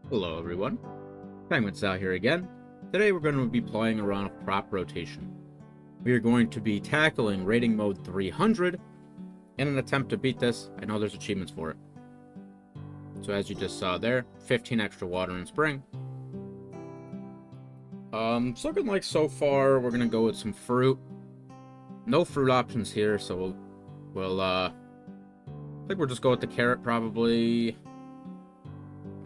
Hello everyone, Penguin Sal here again. Today we're going to be playing around with crop rotation. We are going to be tackling rating mode 300 in an attempt to beat this. I know there's achievements for it. So as you just saw there, 15 extra water in spring. It's looking like so far we're going to go with some fruit. No fruit options here, so I think we'll just go with the carrot probably.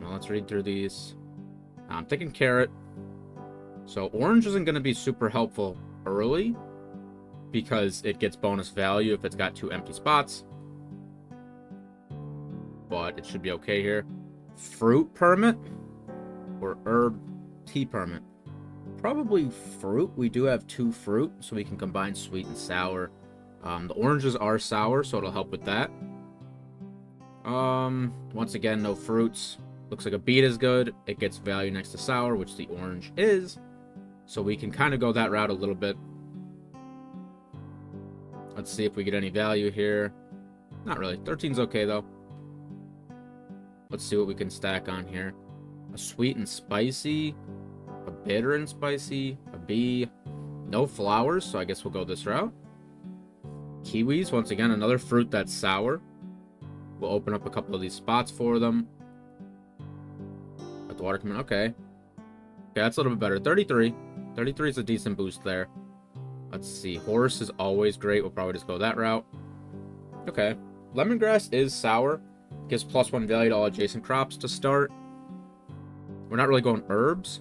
Well, let's read through these. I'm thinking carrot. So orange isn't going to be super helpful early because it gets bonus value if it's got 2 empty spots. But it should be okay here. Fruit permit or herb tea permit? Probably fruit. We do have 2 fruit, so we can combine sweet and sour. The oranges are sour, so it'll help with that. Once again, no fruits. Looks like a beet is good. It gets value next to sour, which the orange is. So we can kind of go that route a little bit. Let's see if we get any value here. Not really. 13's okay, though. Let's see what we can stack on here. A sweet and spicy. A bitter and spicy. A bee. No flowers, so I guess we'll go this route. Kiwis, once again, another fruit that's sour. We'll open up a couple of these spots for them. Let the water come in. Okay. Okay, that's a little bit better. 33. 33 is a decent boost there. Let's see. Horse is always great. We'll probably just go that route. Okay. Lemongrass is sour. Gives +1 value to all adjacent crops to start. We're not really going herbs,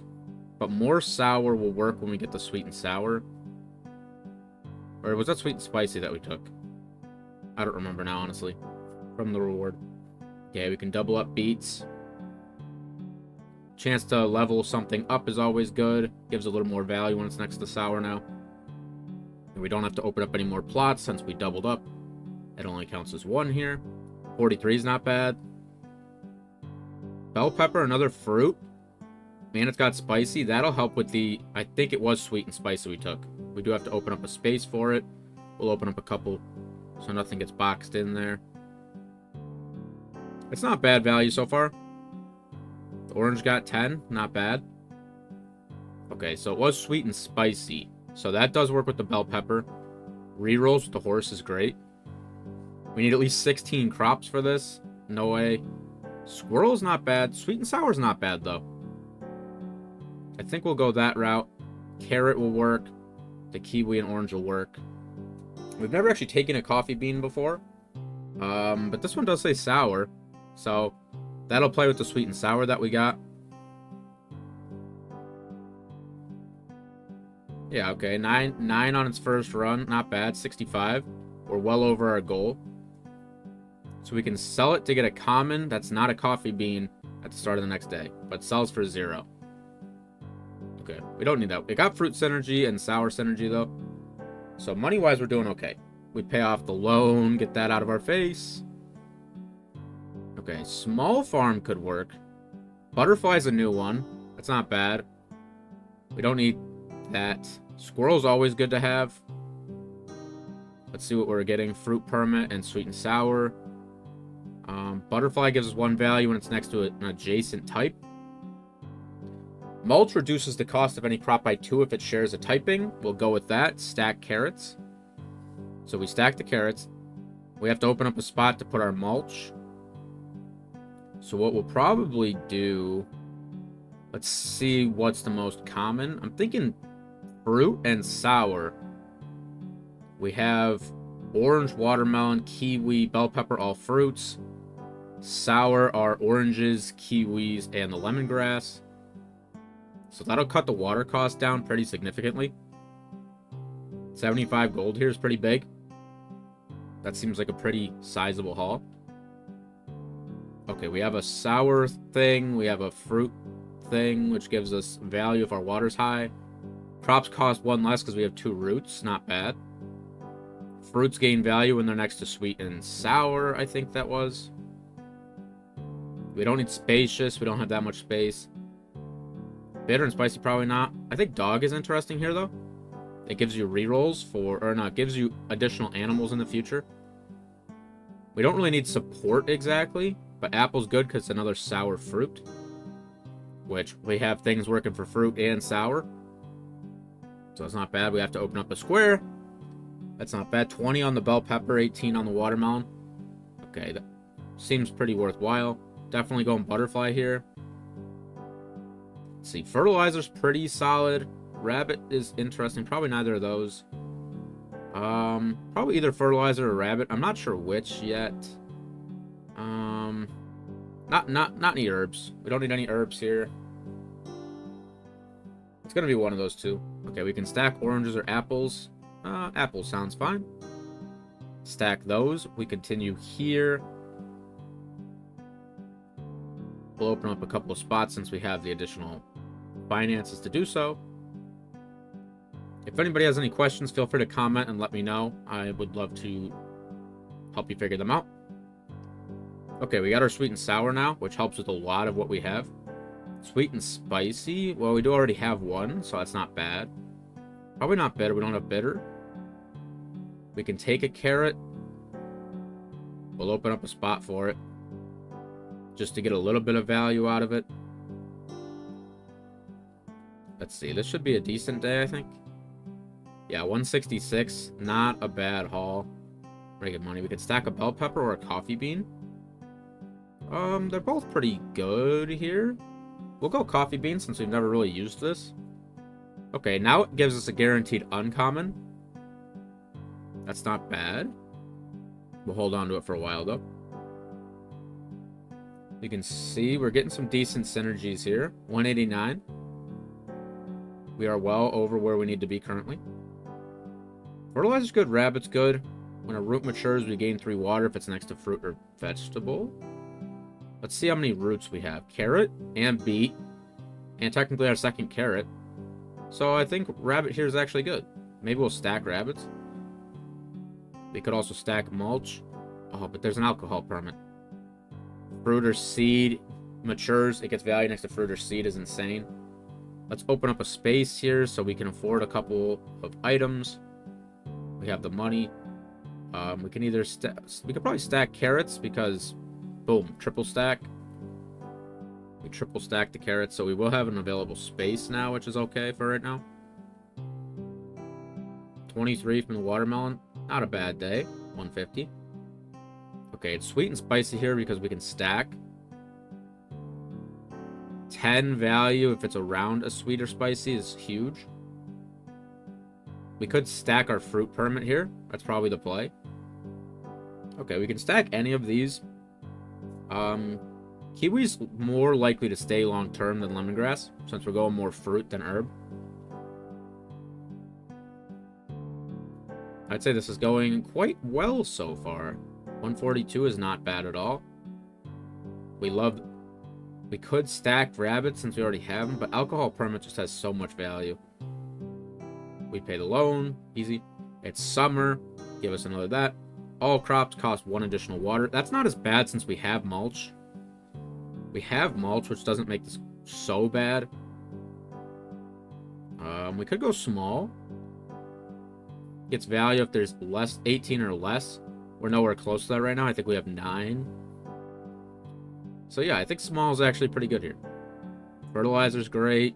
but more sour will work when we get the sweet and sour. Or was that sweet and spicy that we took? I don't remember now, honestly. From the reward. Okay, we can double up beets. Chance to level something up is always good. Gives a little more value when it's next to sour now. And we don't have to open up any more plots since we doubled up. It only counts as 1 here. 43 is not bad. Bell pepper, another fruit. Man, it's got spicy. That'll help with the... I think it was sweet and spicy we took. We do have to open up a space for it. We'll open up a couple so nothing gets boxed in there. It's not bad value so far. The orange got 10. Not bad. Okay, so it was sweet and spicy. So that does work with the bell pepper. Rerolls with the horse is great. We need at least 16 crops for this. No way. Squirrel's not bad. Sweet and sour's not bad, though. I think we'll go that route. Carrot will work. The kiwi and orange will work. We've never actually taken a coffee bean before. But this one does say sour. So that'll play with the sweet and sour that we got. Yeah, okay. 9 on its first run. Not bad. 65. We're well over our goal. So we can sell it to get a common that's not a coffee bean at the start of the next day. But sells for 0. Okay, we don't need that. We got fruit synergy and sour synergy, though. So money-wise, we're doing okay. We pay off the loan, get that out of our face. Okay, small farm could work. Butterfly's a new one. That's not bad. We don't need that. Squirrel's always good to have. Let's see what we're getting. Fruit permit and sweet and sour. Butterfly gives us 1 value when it's next to an adjacent type. Mulch reduces the cost of any crop by 2 if it shares a typing. We'll go with that. Stack carrots. So we stack the carrots. We have to open up a spot to put our mulch. So what we'll probably do... Let's see what's the most common. I'm thinking fruit and sour. We have orange, watermelon, kiwi, bell pepper, all fruits. Sour are oranges, kiwis, and the lemongrass. So that'll cut the water cost down pretty significantly. 75 gold here is pretty big. That seems like a pretty sizable haul. Okay, we have a sour thing. We have a fruit thing, which gives us value if our water's high. Crops cost 1 less because we have 2 roots. Not bad. Fruits gain value when they're next to sweet and sour, I think that was. We don't need spacious. We don't have that much space. Bitter and spicy, probably not. I think dog is interesting here, though. It gives you rerolls for... Or not, gives you additional animals in the future. We don't really need support exactly. But apple's good because it's another sour fruit. which we have things working for fruit and sour. So it's not bad. We have to open up a square. That's not bad. 20 on the bell pepper, 18 on the watermelon. Okay, that seems pretty worthwhile. Definitely going butterfly here. Let's see, fertilizer's pretty solid. Rabbit is interesting. Probably neither of those. Probably either fertilizer or rabbit. I'm not sure which yet. Not any herbs. We don't need any herbs here. It's gonna be one of those two. Okay, we can stack oranges or apples. Apples sounds fine. Stack those. We continue here. We'll open up a couple of spots since we have the additional finances to do so. If anybody has any questions, feel free to comment and let me know. I would love to help you figure them out. Okay, we got our sweet and sour now, which helps with a lot of what we have. Sweet and spicy. Well, we do already have one, so that's not bad. Probably not bitter. We don't have bitter. We can take a carrot. We'll open up a spot for it, just to get a little bit of value out of it. Let's see. This should be a decent day, I think. Yeah, 166. Not a bad haul. Pretty good money. We could stack a bell pepper or a coffee bean. They're both pretty good here. We'll go coffee bean since we've never really used this. Okay, now it gives us a guaranteed uncommon. That's not bad. We'll hold on to it for a while, though. You can see we're getting some decent synergies here. 189. We are well over where we need to be currently. Fertilizer's good, rabbit's good. When a root matures, we gain 3 water if it's next to fruit or vegetable. Let's see how many roots we have. Carrot and beet. And technically our second carrot. So I think rabbit here is actually good. Maybe we'll stack rabbits. We could also stack mulch. Oh, but there's an alcohol permit. Fruit or seed matures. It gets value next to fruit or seed is insane. Let's open up a space here so we can afford a couple of items. We have the money. We can either we could probably stack carrots because, boom, triple stack. We triple stack the carrots, so we will have an available space now, which is okay for right now. 23 from the watermelon. Not a bad day. 150. Okay, it's sweet and spicy here because we can stack. 10 value if it's around a sweet or spicy is huge. We could stack our fruit permit here. That's probably the play. Okay, we can stack any of these. Kiwi's more likely to stay long term than lemongrass, since we're going more fruit than herb. I'd say this is going quite well so far. 142 is not bad at all. We could stack rabbits since we already have them, but alcohol permit just has so much value. We pay the loan, easy. It's summer, give us another that. All crops cost 1 additional water. That's not as bad since we have mulch. We have mulch, which doesn't make this so bad. We could go small. Gets value if there's 18 or less. We're nowhere close to that right now. I think we have 9. So yeah, I think small is actually pretty good here. Fertilizer's great.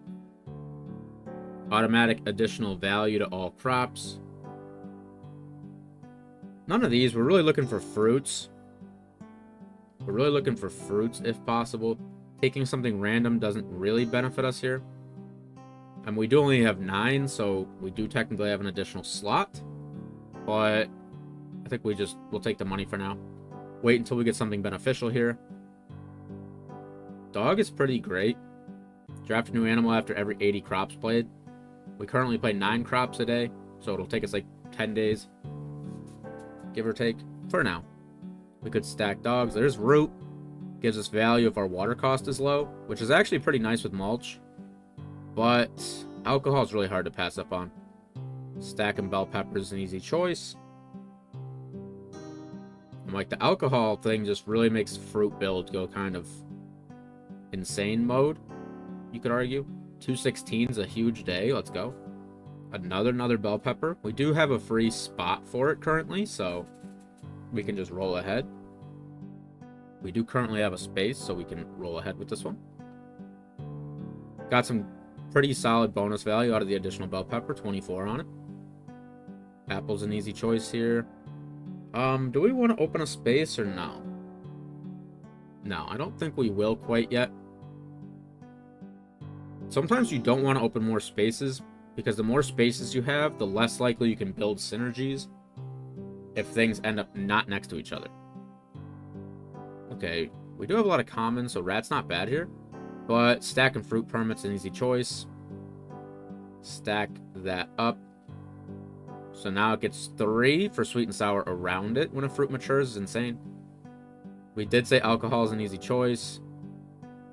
Automatic additional value to all crops. None of these. We're really looking for fruits. We're really looking for fruits if possible. Taking something random doesn't really benefit us here. And we do only have 9, so we do technically have an additional slot. But I think we'll take the money for now. Wait until we get something beneficial here. Dog is pretty great. Draft a new animal after every 80 crops played. We currently play 9 crops a day, so it'll take us like 10 days. Give or take. For now. We could stack dogs. There's root. Gives us value if our water cost is low, which is actually pretty nice with mulch. But alcohol is really hard to pass up on. Stacking bell pepper is an easy choice. And like the alcohol thing just really makes fruit build go kind of insane mode, you could argue. 216 is a huge day. Let's go. Another bell pepper. We do have a free spot for it currently, so we can just roll ahead. We do currently have a space, so we can roll ahead with this one. Got some pretty solid bonus value out of the additional bell pepper, 24 on it. Apple's an easy choice here. Do we want to open a space or no? No, I don't think we will quite yet. Sometimes you don't want to open more spaces, because the more spaces you have, the less likely you can build synergies if things end up not next to each other. Okay, we do have a lot of commons, so rat's not bad here. But stacking fruit permit's an easy choice. Stack that up. So now it gets 3 for sweet and sour around it when a fruit matures. Is insane. We did say alcohol is an easy choice.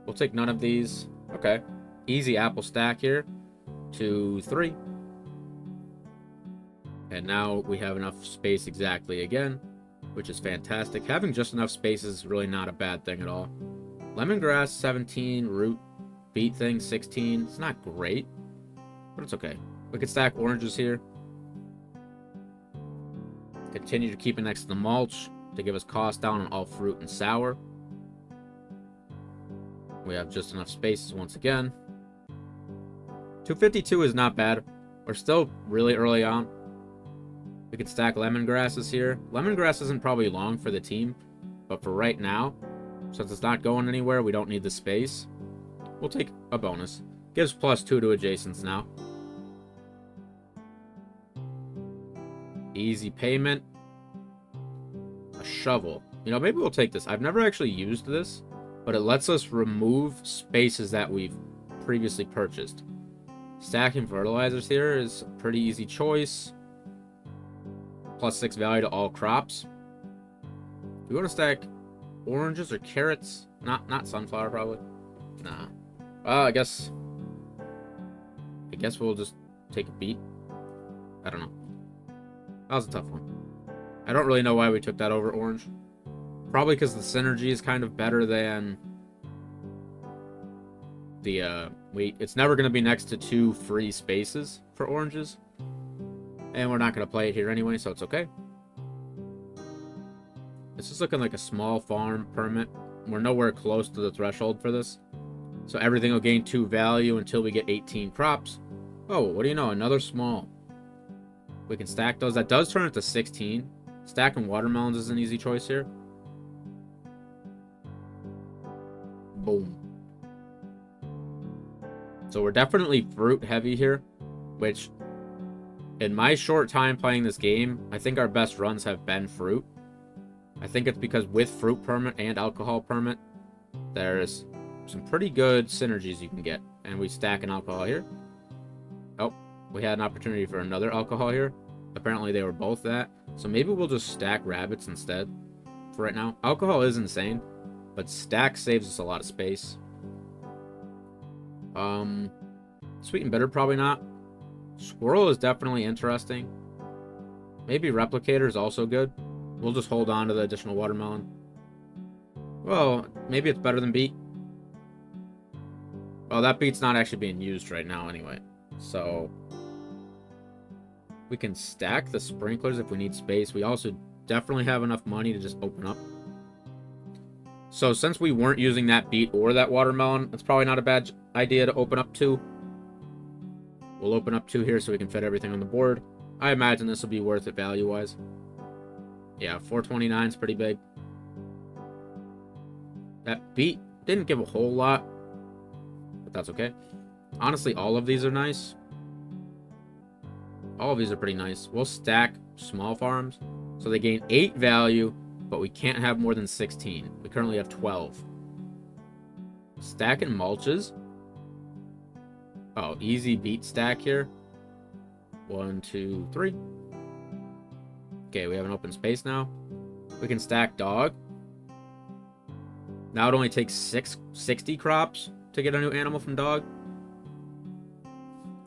We'll take none of these. Okay. Easy apple stack here. 2, 3. And now we have enough space exactly again, which is fantastic. Having just enough space is really not a bad thing at all. Lemongrass, 17. Root beet thing, 16. It's not great, but it's okay. We can stack oranges here. Continue to keep it next to the mulch to give us cost down on all fruit and sour. We have just enough spaces once again. 252 is not bad. We're still really early on. We can stack lemongrasses here. Lemongrass isn't probably long for the team, but for right now, since it's not going anywhere, we don't need the space. We'll take a bonus. Gives +2 to adjacents now. Easy payment. A shovel. You know, maybe we'll take this. I've never actually used this, but it lets us remove spaces that we've previously purchased. Stacking fertilizers here is a pretty easy choice. +6 value to all crops. We want to stack oranges or carrots. Not sunflower, probably. Nah. I guess we'll just take a beet. I don't know. That was a tough one. I don't really know why we took that over orange. Probably because the synergy is kind of better than the it's never going to be next to 2 free spaces for oranges. And we're not going to play it here anyway, so it's okay. This is looking like a small farm permit. We're nowhere close to the threshold for this. So everything will gain 2 value until we get 18 crops. Oh, what do you know? Another small. We can stack those. That does turn it to 16. Stacking watermelons is an easy choice here. Boom. So we're definitely fruit heavy here, which in my short time playing this game, I think our best runs have been fruit. I think it's because with fruit permit and alcohol permit, there's some pretty good synergies you can get. And we stack an alcohol here. Oh, we had an opportunity for another alcohol here. Apparently they were both that. So maybe we'll just stack rabbits instead for right now. Alcohol is insane, but stack saves us a lot of space. Sweet and bitter, probably not. Squirrel is definitely interesting. Maybe replicator is also good. We'll just hold on to the additional watermelon. Well, maybe it's better than beet. Well, that beet's not actually being used right now anyway. So we can stack the sprinklers if we need space. We also definitely have enough money to just open up. So since we weren't using that beet or that watermelon, it's probably not a bad idea to open up 2. We'll open up 2 here so we can fit everything on the board. I imagine this will be worth it value-wise. Yeah, 429 is pretty big. That beet didn't give a whole lot, but that's okay. Honestly, all of these are nice. All of these are pretty nice. We'll stack small farms, so they gain 8 value, but we can't have more than 16. We currently have 12. Stacking mulches. Oh, easy beet stack here. 1, 2, 3. Okay, we have an open space now. We can stack dog. Now it only takes 60 crops to get a new animal from dog.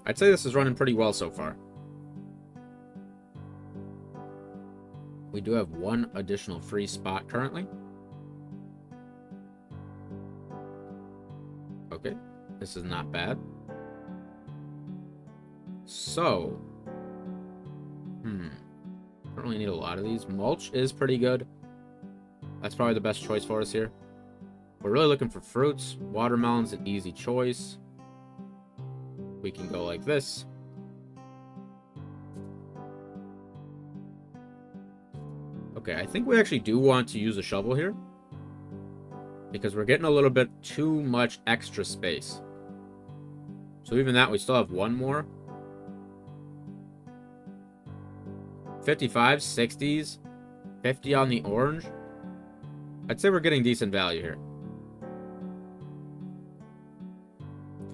I'd say this is running pretty well so far. We do have 1 additional free spot currently. Okay, this is not bad. So, don't really need a lot of these. Mulch is pretty good. That's probably the best choice for us here. We're really looking for fruits. Watermelon's an easy choice. we can go like this. Okay, I think we actually do want to use a shovel here, because we're getting a little bit too much extra space. So even that, we still have one more. 55, 60s, 50 on the orange. I'd say we're getting decent value here.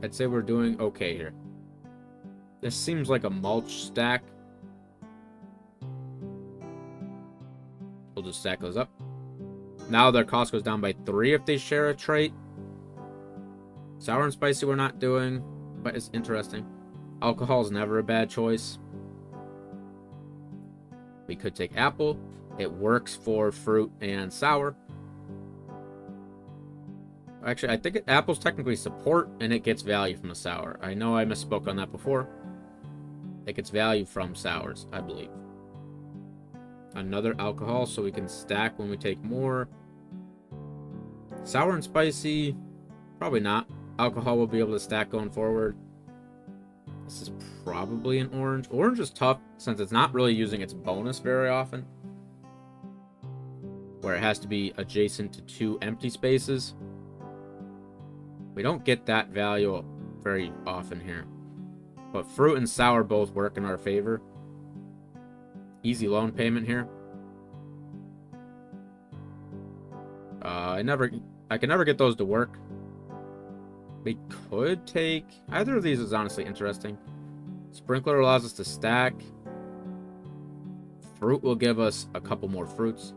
I'd say we're doing okay here. This seems like a mulch stack. We'll just stack those up. Now their cost goes down by 3 if they share a trait. Sour and spicy we're not doing, but it's interesting. Alcohol is never a bad choice. We could take apple. It works for fruit and sour. Actually, I think apple's technically support, and it gets value from the sour. I know I misspoke on that before. It gets value from sours, I believe. Another alcohol, so we can stack when we take more. Sour and spicy, probably not. Alcohol will be able to stack going forward. This is probably an orange. Orange is tough since it's not really using its bonus very often, where it has to be adjacent to 2 empty spaces. We don't get that value very often here. But fruit and sour both work in our favor. Easy loan payment here. I can never get those to work. We could take... Either of these is honestly interesting. Sprinkler allows us to stack. Fruit will give us a couple more fruits,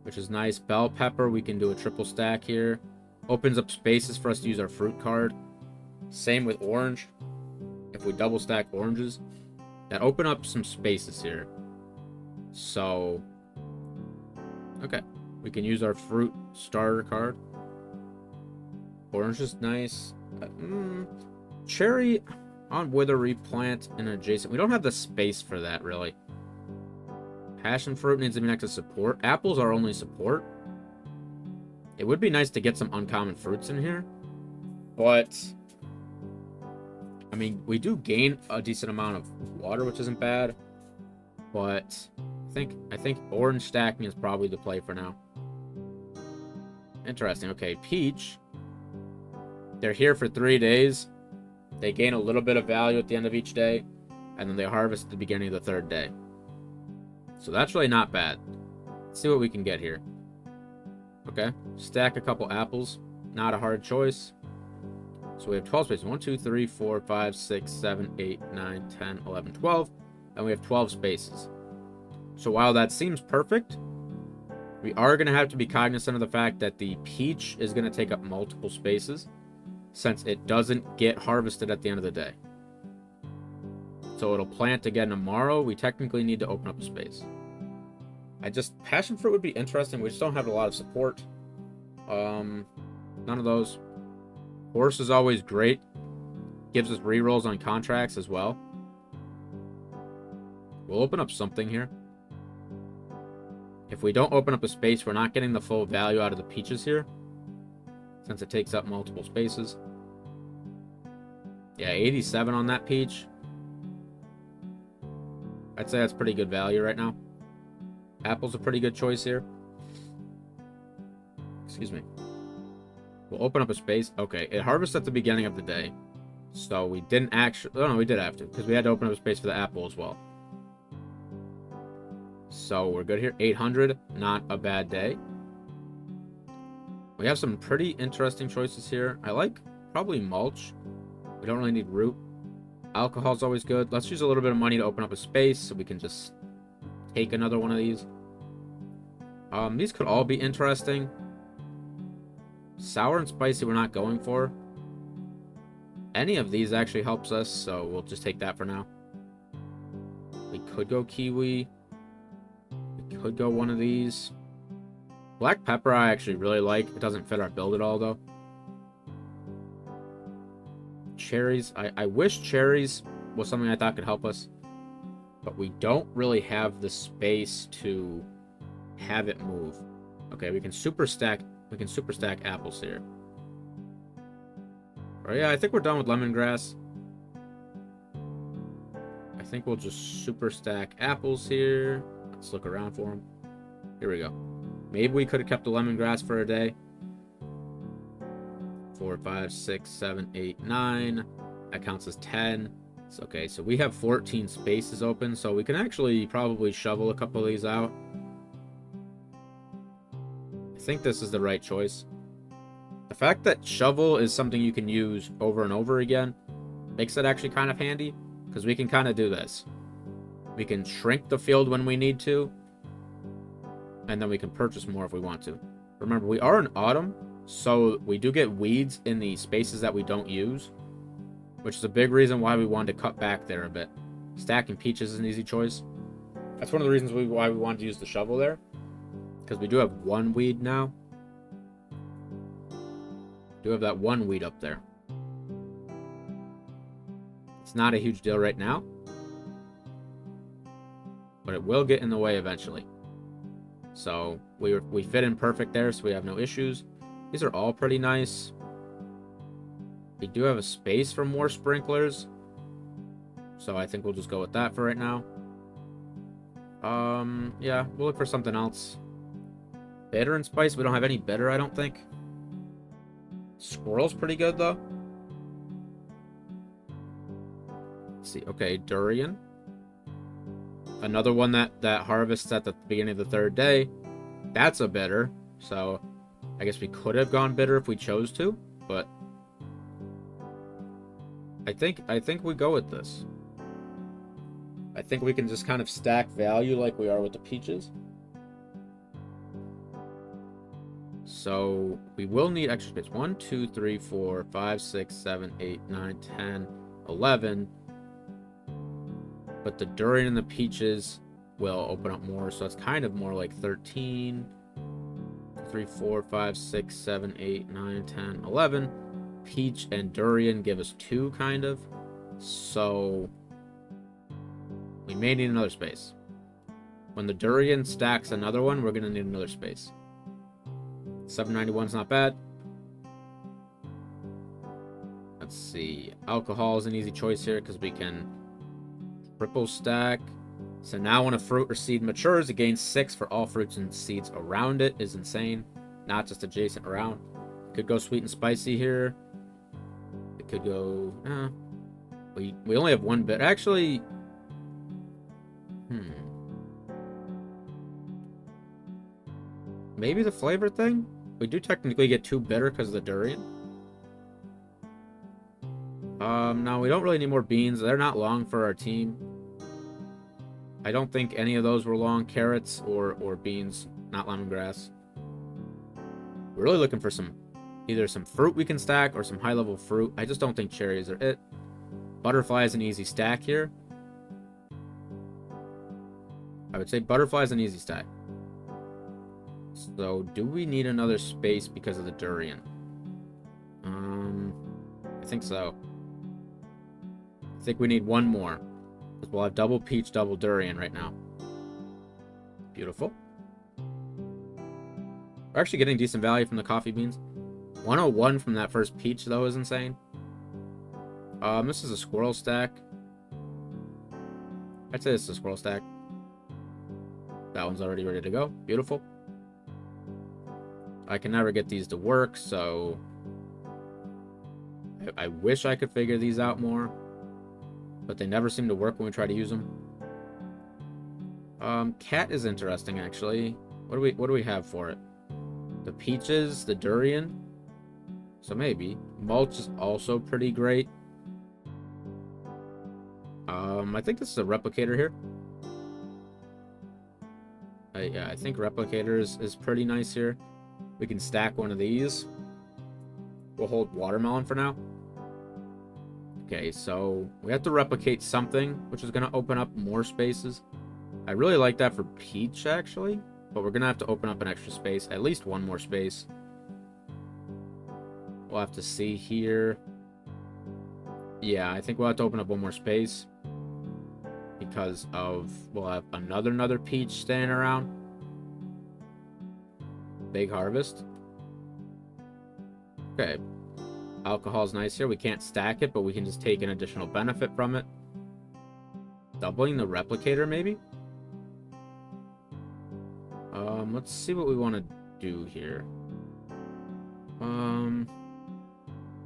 which is nice. Bell pepper, we can do a triple stack here. Opens up spaces for us to use our fruit card. Same with orange. If we double stack oranges, that open up some spaces here. So, okay. We can use our fruit starter card. Orange is nice. Cherry on wither replant and adjacent. We don't have the space for that, really. Passion fruit needs to be next to support. Apples are only support. It would be nice to get some uncommon fruits in here, but I mean, we do gain a decent amount of water, which isn't bad. But I think orange stacking is probably the play for now. Interesting. Okay, peach. They're here for 3 days. They gain a little bit of value at the end of each day, and then they harvest at the beginning of the 3rd day. So that's really not bad. Let's see what we can get here. Okay, stack a couple apples. Not a hard choice. So we have 12 spaces. 1, 2, 3, 4, 5, 6, 7, 8, 9, 10, 11, 12. And we have 12 spaces. So while that seems perfect, we are going to have to be cognizant of the fact that the peach is going to take up multiple spaces, since it doesn't get harvested at the end of the day. So it'll plant again tomorrow. We technically need to open up a space. Passion fruit would be interesting. We just don't have a lot of support. None of those. Horse is always great. Gives us rerolls on contracts as well. We'll open up something here. If we don't open up a space, we're not getting the full value out of the peaches here, since it takes up multiple spaces. Yeah, 87 on that peach. I'd say that's pretty good value right now. Apple's a pretty good choice here. Excuse me. We'll open up a space. Okay, it harvests at the beginning of the day. So we didn't actually... Oh, no, we did have to, because we had to open up a space for the apple as well. So we're good here. 800, not a bad day. We have some pretty interesting choices here. I like probably mulch. We don't really need root. Alcohol's always good. Let's use a little bit of money to open up a space so we can just take another one of these. These could all be interesting. Sour and spicy we're not going for. Any of these actually helps us, so we'll just take that for now. We could go kiwi. We could go one of these. Black pepper I actually really like. It doesn't fit our build at all, though. Cherries. I wish cherries was something I thought could help us, but we don't really have the space to have it move. Okay, we can super stack apples here. Oh yeah, I think we're done with lemongrass. think we'll just super stack apples here. Let's look around for them. Here we go. Maybe we could have kept the lemongrass for a day. 4, 5, 6, 7, 8, 9. That counts as 10. It's okay, so we have 14 spaces open, so we can actually probably shovel a couple of these out. I think this is the right choice. The fact that shovel is something you can use over and over again makes it actually kind of handy, because we can kind of do this. We can shrink the field when we need to, and then we can purchase more if we want to. Remember, we are in autumn, so we do get weeds in the spaces that we don't use, which is a big reason why we wanted to cut back there a bit. Stacking peaches is an easy choice. That's one of the reasons why we wanted to use the shovel there, because we do have one weed now. Do have that one weed up there. It's not a huge deal right now, but it will get in the way eventually. So we fit in perfect there, so we have no issues. These are all pretty nice. We do have a space for more sprinklers, so I think we'll just go with that for right now. Yeah, we'll look for something else. Bitter and spice, we don't have any bitter, I don't think. Squirrel's pretty good, though. Let's see. Okay, durian. Another one that harvests at the beginning of the third day. That's a bitter. So, I guess we could have gone bitter if we chose to, but I think we go with this. I think we can just kind of stack value like we are with the peaches. So we will need extra space. 1, 2, 3, 4, 5, 6, 7, 8, 9, 10, 11. But the durian and the peaches will open up more, so it's kind of more like 13. 3, 4, 5, 6, 7, 8, 9, 10, 11. Peach and durian give us 2, kind of. So we may need another space. When the durian stacks another one, we're going to need another space. 791 is not bad. Let's see. Alcohol is an easy choice here because we can triple stack. So now when a fruit or seed matures, it gains 6 for all fruits and seeds around it. Is insane. Not just adjacent around. Could go sweet and spicy here. It could go... We only have one bit. Actually... Maybe the flavor thing? We do technically get 2 bitter because of the durian. No, we don't really need more beans. They're not long for our team. I don't think any of those were long. Carrots or beans, not lemongrass. We're really looking for either some fruit we can stack or some high-level fruit. I just don't think cherries are it. Butterfly is an easy stack here. I would say butterfly is an easy stack. So, do we need another space because of the durian? I think so. I think we need one more. Because we'll have double peach, double durian right now. Beautiful. We're actually getting decent value from the coffee beans. 101 from that first peach, though, is insane. This is a squirrel stack. I'd say this is a squirrel stack. That one's already ready to go. Beautiful. I can never get these to work, so I wish I could figure these out more, but they never seem to work when we try to use them. Cat is interesting, actually. What do we have for it? The peaches, the durian. So maybe mulch is also pretty great. I think this is a replicator here. Yeah, I think replicator is pretty nice here. We can stack one of these. We'll hold watermelon for now. Okay, so we have to replicate something, which is going to open up more spaces. I really like that for peach, actually. But we're going to have to open up an extra space. At least one more space. We'll have to see here. Yeah, I think we'll have to open up one more space. Because we'll have another peach staying around. Big harvest. Okay. Alcohol's nice here. We can't stack it, but we can just take an additional benefit from it. doubling the replicator, maybe? Let's see what we want to do here.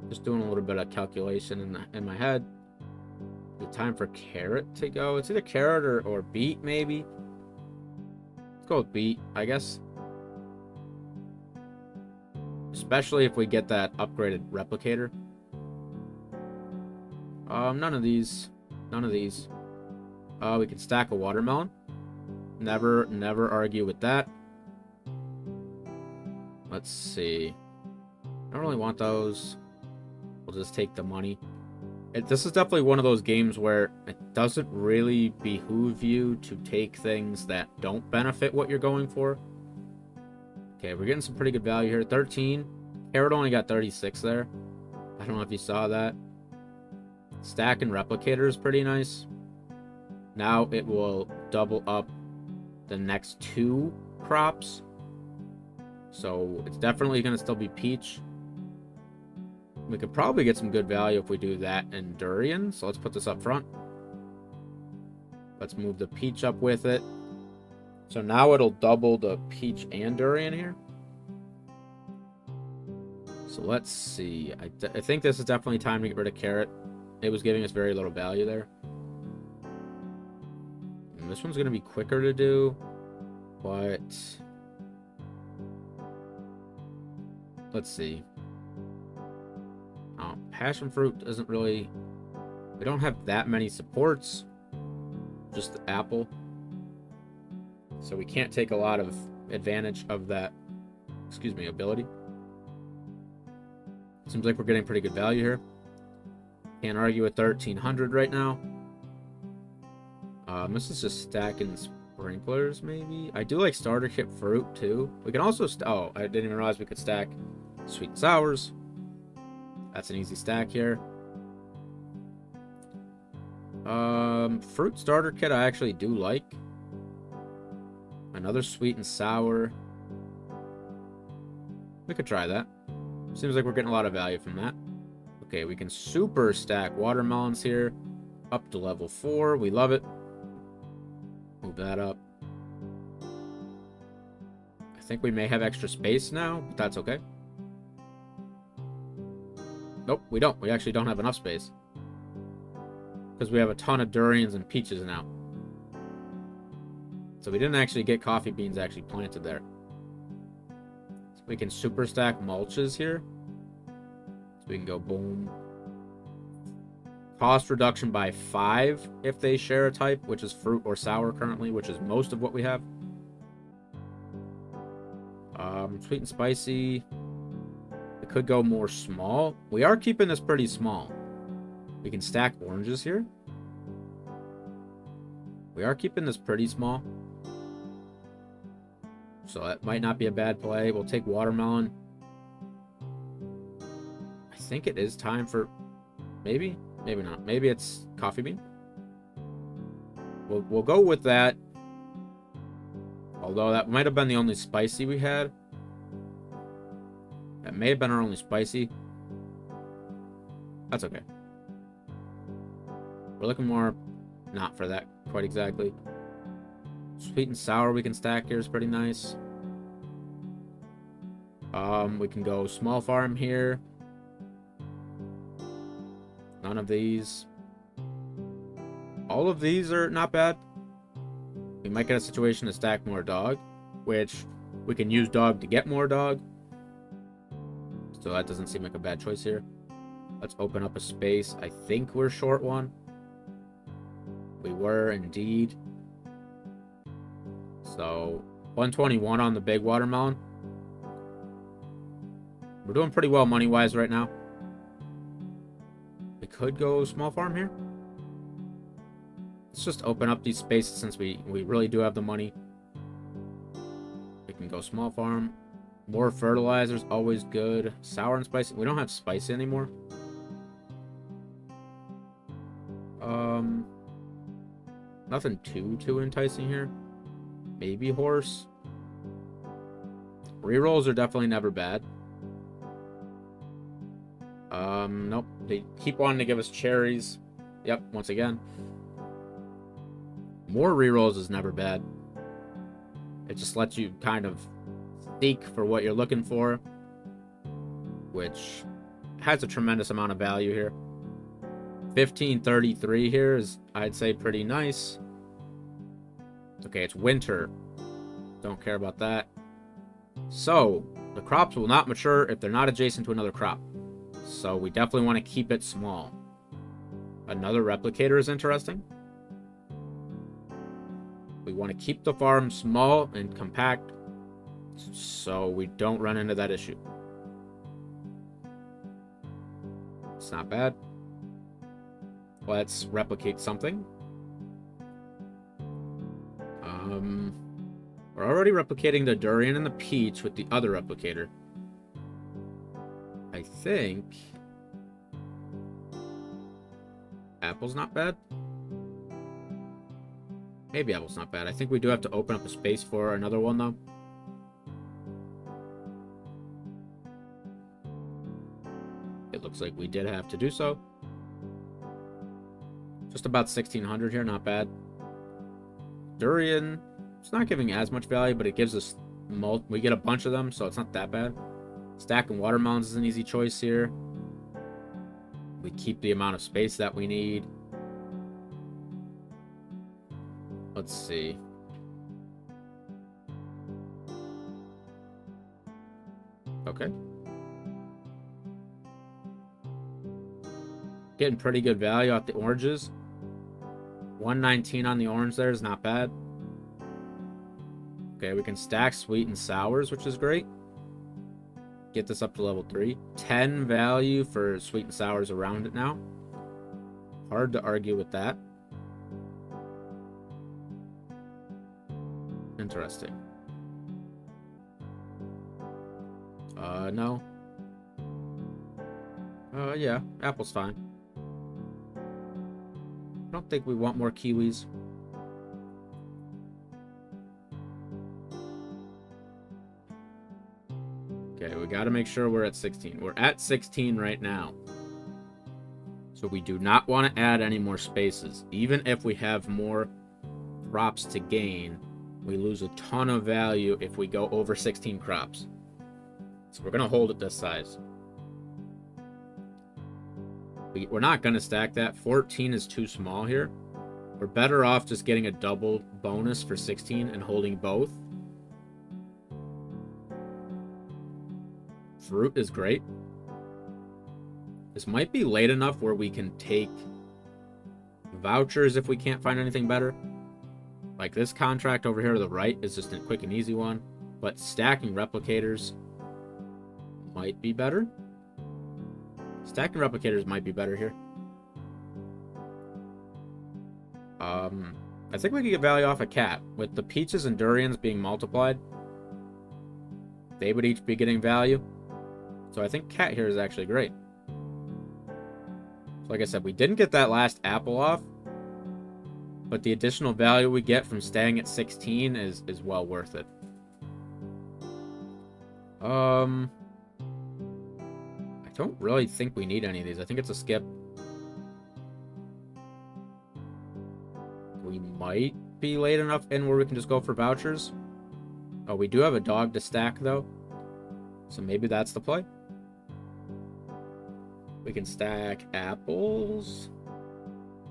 Just doing a little bit of calculation in my head. The time for carrot to go. It's either carrot or beet, maybe. Let's go with beet, I guess. Especially if we get that upgraded replicator. None of these. None of these. We can stack a watermelon. Never argue with that. Let's see. I don't really want those. We'll just take the money. This is definitely one of those games where it doesn't really behoove you to take things that don't benefit what you're going for. Okay, we're getting some pretty good value here. 13. Carrot only got 36 there. I don't know if you saw that. Stack and replicator is pretty nice. Now it will double up the next 2 crops. So it's definitely going to still be peach. We could probably get some good value if we do that and durian. So let's put this up front. Let's move the peach up with it. So now it'll double the peach and durian here. So let's see. I think this is definitely time to get rid of carrot. It was giving us very little value there. And this one's going to be quicker to do. But let's see. Passion fruit doesn't really... We don't have that many supports. Just the apple. So we can't take a lot of advantage of that, ability. Seems like we're getting pretty good value here. Can't argue with 1300 right now. This is just stacking sprinklers, maybe. I do like starter kit fruit, too. We can also... Oh, I didn't even realize we could stack sweet and sours. That's an easy stack here. Fruit starter kit I actually do like. Another sweet and sour. We could try that. Seems like we're getting a lot of value from that. Okay, we can super stack watermelons here. Up to level 4. We love it. Move that up. I think we may have extra space now, but that's okay. Nope, we don't. We actually don't have enough space. Because we have a ton of durians and peaches now. So we didn't actually get coffee beans actually planted there. So we can super stack mulches here. So we can go boom. Cost reduction by 5 if they share a type, which is fruit or sour currently, which is most of what we have. Sweet and spicy. It could go more small. We are keeping this pretty small. We can stack oranges here. We are keeping this pretty small. So that might not be a bad play. We'll take watermelon. I think it is time for... Maybe? Maybe not. Maybe it's coffee bean. We'll go with that. Although that might have been the only spicy we had. That may have been our only spicy. That's okay. We're looking more not for that quite exactly. Sweet and sour we can stack here is pretty nice. We can go small farm here. None of these. All of these are not bad. We might get a situation to stack more dog, which we can use dog to get more dog. So that doesn't seem like a bad choice here. Let's open up a space. I think we're short one. We were indeed. So 121 on the big watermelon. We're doing pretty well money-wise right now. We could go small farm here. Let's just open up these spaces since we really do have the money. We can go small farm. More fertilizers, always good. Sour and spicy. We don't have spicy anymore. Nothing too enticing here. Maybe horse. Rerolls are definitely never bad. Nope. They keep wanting to give us cherries. Yep, once again. More rerolls is never bad. It just lets you kind of seek for what you're looking for, which has a tremendous amount of value here. 1533 here is, I'd say, pretty nice. Okay, it's winter. Don't care about that. So, the crops will not mature if they're not adjacent to another crop. So, we definitely want to keep it small. Another replicator is interesting. We want to keep the farm small and compact so we don't run into that issue. It's not bad. Let's replicate something. We're already replicating the durian and the peach with the other replicator. I think apple's not bad. Maybe apple's not bad. I think we do have to open up a space for another one, though. It looks like we did have to do so. Just about 1600 here, not bad. Durian, it's not giving as much value, but it gives us we get a bunch of them, so it's not that bad. Stacking watermelons is an easy choice here. We keep the amount of space that we need. Let's see. Okay. Getting pretty good value off the oranges. 119 on the orange there is not bad. Okay, we can stack sweet and sours, which is great. Get this up to level 3. 10 value for sweet and sours around it now. Hard to argue with that. Interesting. No. Yeah, apple's fine. I don't think we want more kiwis. Okay, we gotta make sure we're at 16. We're at 16 right now. So we do not want to add any more spaces. Even if we have more crops to gain, we lose a ton of value if we go over 16 crops. So we're going to hold it this size. We're not going to stack that. 14 is too small here. We're better off just getting a double bonus for 16 and holding both. Fruit is great. This might be late enough where we can take vouchers if we can't find anything better. Like this contract over here to the right is just a quick and easy one. But stacking replicators might be better. Stacking replicators might be better here. I think we could get value off a cat. With the peaches and durians being multiplied, they would each be getting value. So I think cat here is actually great. So like I said, we didn't get that last apple off, but the additional value we get from staying at 16 is well worth it. I don't really think we need any of these. I think it's a skip. We might be late enough in where we can just go for vouchers. Oh, we do have a dog to stack, though. So maybe that's the play. We can stack apples.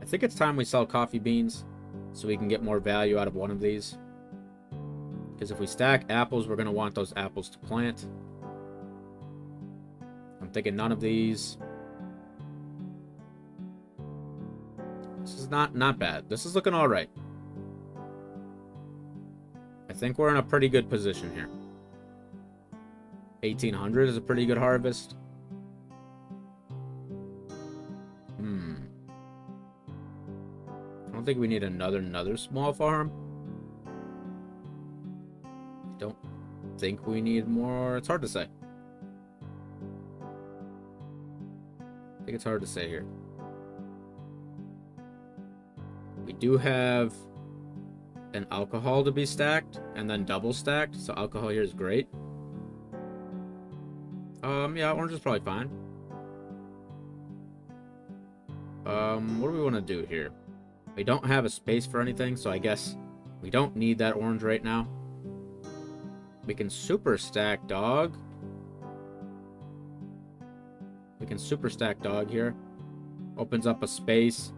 I think it's time we sell coffee beans so we can get more value out of one of these. Because if we stack apples, we're going to want those apples to plant. I'm thinking none of these. This is not bad. This is looking all right. I think we're in a pretty good position here. 1800 is a pretty good harvest. I don't think we need another small farm. Don't think we need more. It's hard to say. I think it's hard to say here. We do have an alcohol to be stacked and then double stacked, so alcohol here is great. Yeah, orange is probably fine. What do we want to do here? We don't have a space for anything, so I guess we don't need that orange right now. We can super stack dog. We can super stack dog here. Opens up a space.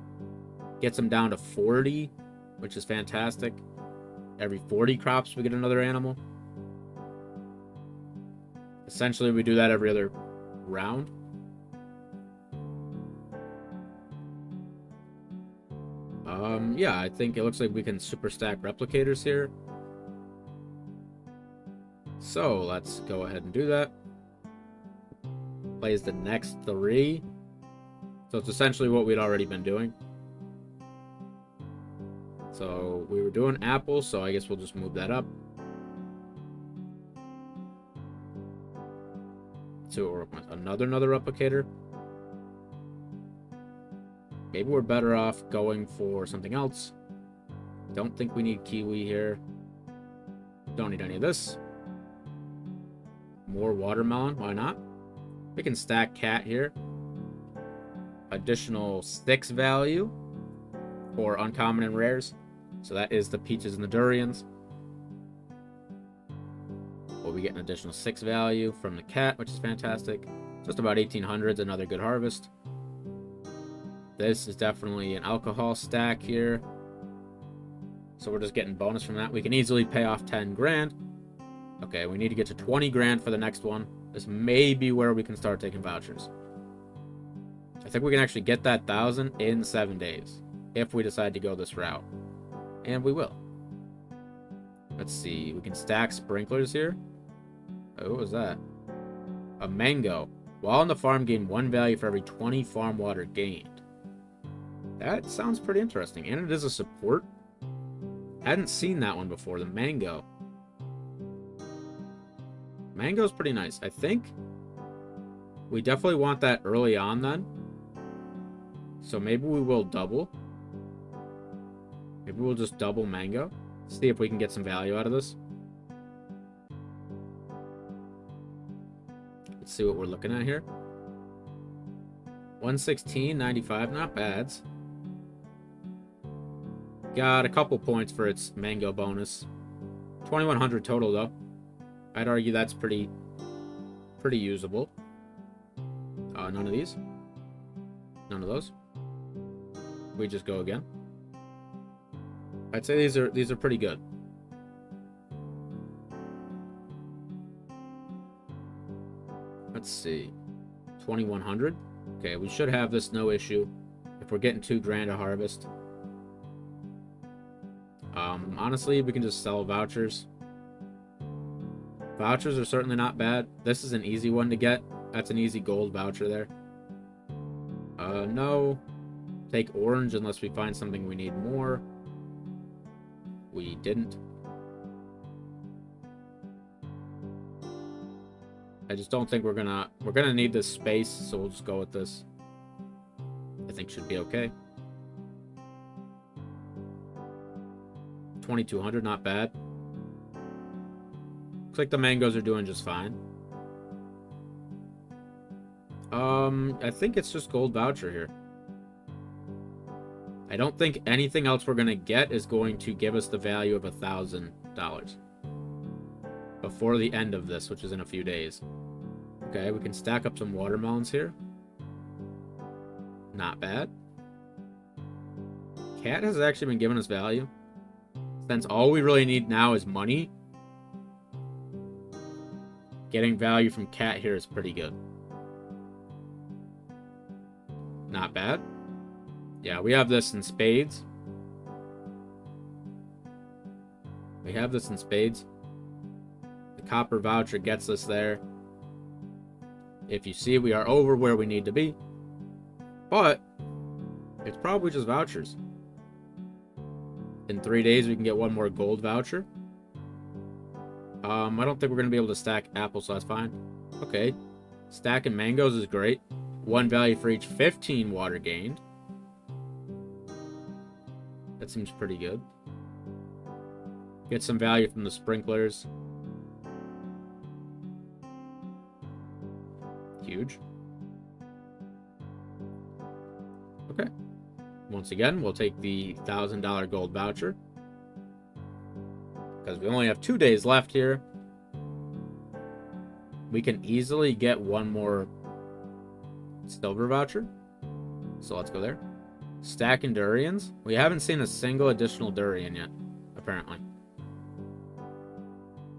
Gets them down to 40, which is fantastic. Every 40 crops, we get another animal. Essentially, we do that every other round. Yeah, I think it looks like we can super stack replicators here. So, let's go ahead and do that. Plays the next 3. So, it's essentially what we'd already been doing. So, we were doing apples, so I guess we'll just move that up. So, another replicator. Maybe we're better off going for something else. Don't think we need kiwi here. Don't need any of this. More watermelon, why not? We can stack cat here. Additional 6 value for uncommon and rares. So that is the peaches and the durians. We'll be getting additional 6 value from the cat, which is fantastic. Just about 1800's another good harvest. This is definitely an alcohol stack here. So we're just getting bonus from that. We can easily pay off 10 grand. Okay, we need to get to 20 grand for the next one. This may be where we can start taking vouchers. I think we can actually get that 1,000 in 7 days. If we decide to go this route. And we will. Let's see. We can stack sprinklers here. Oh, what was that? A mango. While on the farm, gain 1 value for every 20 farm water gained. That sounds pretty interesting. And it is a support. Hadn't seen that one before. The mango. Mango's pretty nice. I think we definitely want that early on then. So maybe we will double. Maybe we'll just double mango. See if we can get some value out of this. Let's see what we're looking at here. 116.95, not bad. Got a couple points for its mango bonus. 2100 total though. I'd argue that's pretty usable. None of these. None of those. We just go again. I'd say these are pretty good. Let's see. 2100. Okay, we should have this no issue. If we're getting 2 grand a harvest. Honestly, we can just sell vouchers. Vouchers are certainly not bad. This is an easy one to get. That's an easy gold voucher there. No. Take orange unless we find something we need more. We didn't. I just don't think we're gonna need this space, so we'll just go with this. I think should be okay. 2200, not bad. Looks like the mangoes are doing just fine. I think it's just gold voucher here. I don't think anything else we're gonna get is going to give us the value of $1,000 before the end of this, which is in a few days. Okay, we can stack up some watermelons here. Not bad. Cat has actually been giving us value. Since all we really need now is money, getting value from cat here is pretty good. Not bad. Yeah, we have this in spades. We have this in spades. The copper voucher gets us there. If you see, we are over where we need to be. But it's probably just vouchers. In 3 days, we can get 1 more gold voucher. I don't think we're going to be able to stack apples, so that's fine. Okay. Stacking mangoes is great. 1 value for each 15 water gained. That seems pretty good. Get some value from the sprinklers. Huge. Okay. Once again, we'll take the $1,000 gold voucher, because we only have 2 days left here. We can easily get one more silver voucher, so let's go there. Stacking durians. We haven't seen a single additional durian yet, apparently.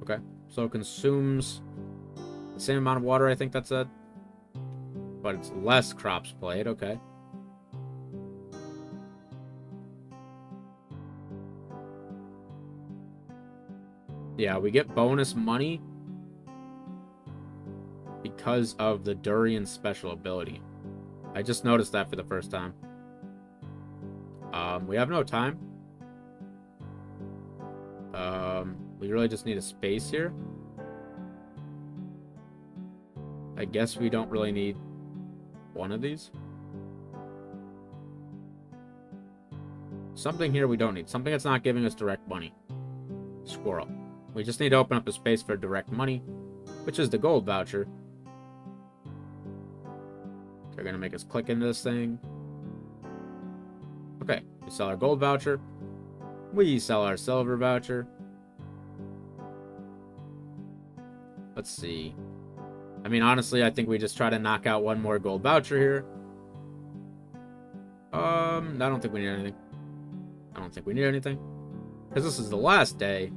Okay, so it consumes the same amount of water, I think that said, but it's less crops played. Okay. Yeah, we get bonus money because of the durian special ability. I just noticed that for the first time. We have no time. We really just need a space here. I guess we don't really need one of these. Something here we don't need. Something that's not giving us direct money. Squirrel. We just need to open up a space for direct money, which is the gold voucher. They're going to make us click into this thing. Okay, we sell our gold voucher. We sell our silver voucher. Let's see. I mean, honestly, I think we just try to knock out one more gold voucher here. I don't think we need anything. I don't think we need anything. Because this is the last day.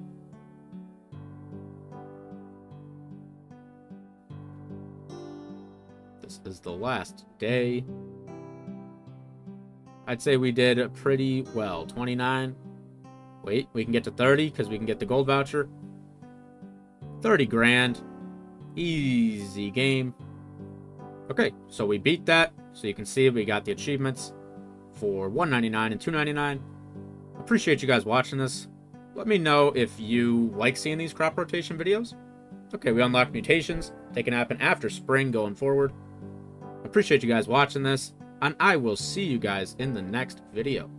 This is the last day. I'd say we did pretty well. 29. Wait, we can get to 30 because we can get the gold voucher. 30 grand. Easy game. Okay, so we beat that. So you can see we got the achievements for $1.99 and $2.99. Appreciate you guys watching this. Let me know if you like seeing these crop rotation videos. Okay, we unlocked mutations. They can happen after spring going forward. Appreciate you guys watching this, and I will see you guys in the next video.